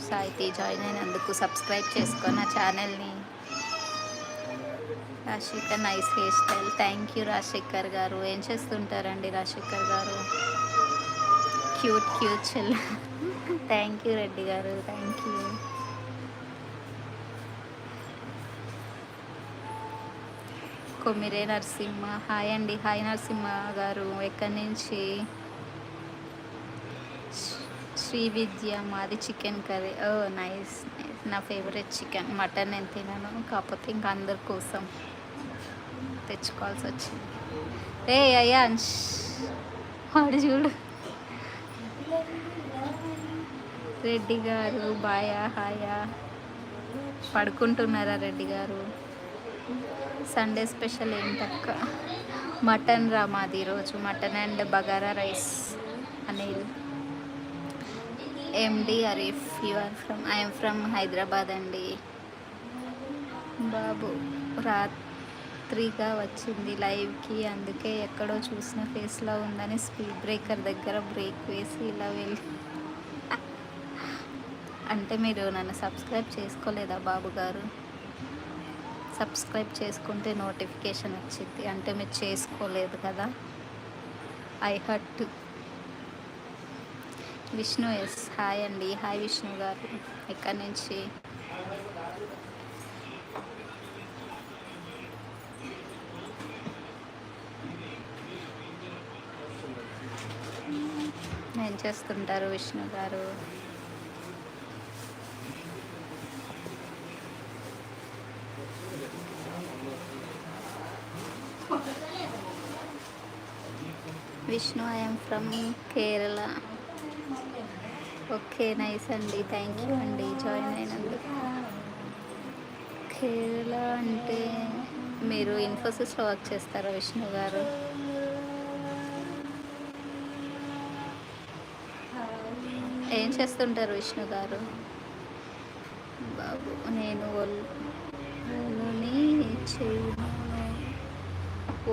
సాయికి జాయిన్ అయినందుకు. సబ్స్క్రైబ్ చేసుకో నా ఛానల్ని. Rajasekhar nice hair style. Thank you Rajasekhar గారు. ఏం చేస్తుంటారండి రాజశేఖర్ గారు? క్యూట్ క్యూట్ చెల్. థ్యాంక్ యూ రెడ్డి గారు, thank you. Kommire Narasimha, hi అండి. హాయ్ నరసింహ గారు, ఎక్కడి నుంచి? శ్రీ విద్య, మాది chicken curry. Oh nice nice. నా ఫేవరెట్ చికెన్. మటన్ నేను తినను, కాకపోతే ఇంకా అందరి కోసం తెచ్చుకోవాల్సి వచ్చింది. రే అయాన్ష్, వాడు చూడు. రెడ్డి గారు బాయా హాయా. పడుకుంటున్నారా రెడ్డి గారు? సండే స్పెషల్ ఏంటక్క? మటన్ రా మాది ఈరోజు. Mutton and bagara rice. Anil MD Arif, you are from? I'm from Hyderabad అండి. బాబు రాత్రిగా వచ్చింది లైవ్కి, అందుకే ఎక్కడో చూసిన ఫేస్లో ఉందని స్పీడ్ బ్రేకర్ దగ్గర బ్రేక్ వేసి ఇలా వెళ్ళి. అంటే మీరు నన్ను సబ్స్క్రైబ్ చేసుకోలేదా బాబు గారు? సబ్స్క్రైబ్ చేసుకుంటే నోటిఫికేషన్ వచ్చింది, అంటే మీరు చేసుకోలేదు కదా. I hurt. Vishnu yes, hi అండి. హాయ్ విష్ణు గారు, ఎక్కడి నుంచి? ఏం చేస్తుంటారు విష్ణు గారు? Vishnu, I'm from Kerala. Okay nice అండి, థ్యాంక్ యూ అండి జాయిన్ అయినందుకు. కేరళ అంటే మీరు ఇన్ఫోసిస్లో వర్క్ చేస్తారా విష్ణు గారు? ఏం చేస్తుంటారు విష్ణు గారు? బాబు నేను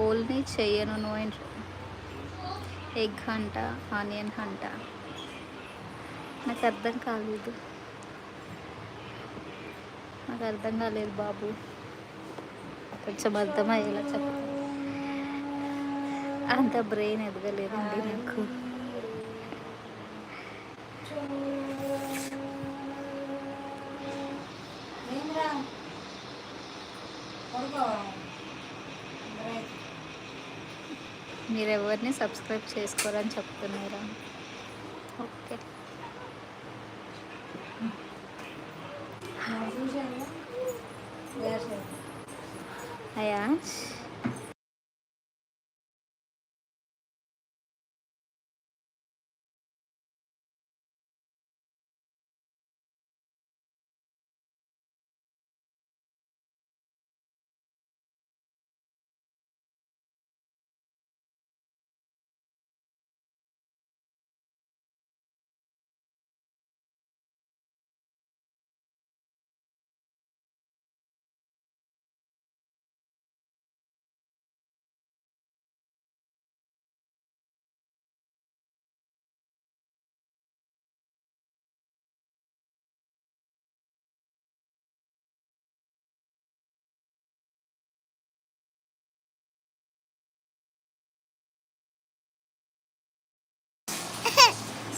ఓల్ని చేయను. నో ఎగ్ హంట, ఆనియన్ హంట. నాకు అర్థం కాలేదు, నాకు అర్థం కాలేదు బాబు, కొంచెం అర్థమయ్యేలా చెప్ప. అంత బ్రెయిన్ ఎదగలేదండి నాకు. మీరు ఎవరిని సబ్స్క్రైబ్ చేసుకోరని చెప్తున్నారా? ఓకే. అయాష్,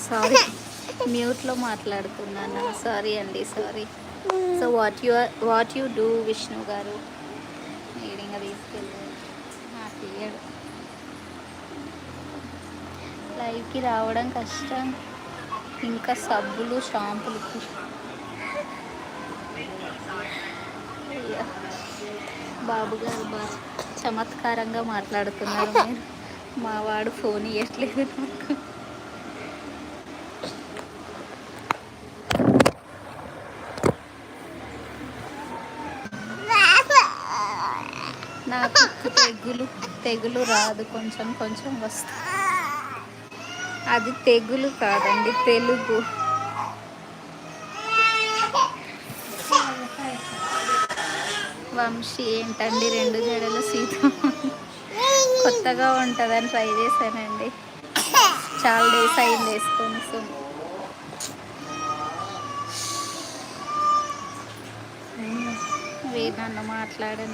సారీ మ్యూట్లో మాట్లాడుతున్నాను, సారీ అండి, sorry. So what you do Vishnu గారు? నీడింగా తీసుకెళ్ళి తీయడు. లైవ్కి రావడం కష్టం, ఇంకా సబ్బులు షాంపులకి. బాబు గారు బాగా చమత్కారంగా మాట్లాడుతున్నారు మీరు. మా వాడు ఫోన్ ఇవ్వట్లేదు నాకు. తెగులు రాదు, కొంచెం కొంచెం వస్తుంది. అది తెగులు కాదండి, తెలుగు. వంశీ ఏంటండి 2 జడలు సీత? కొత్తగా ఉంటుందని ట్రై చేశానండి, చాలా డేస్ అయింది వేసుకొని. సో చెప్పి నన్ను మాట్లాడను.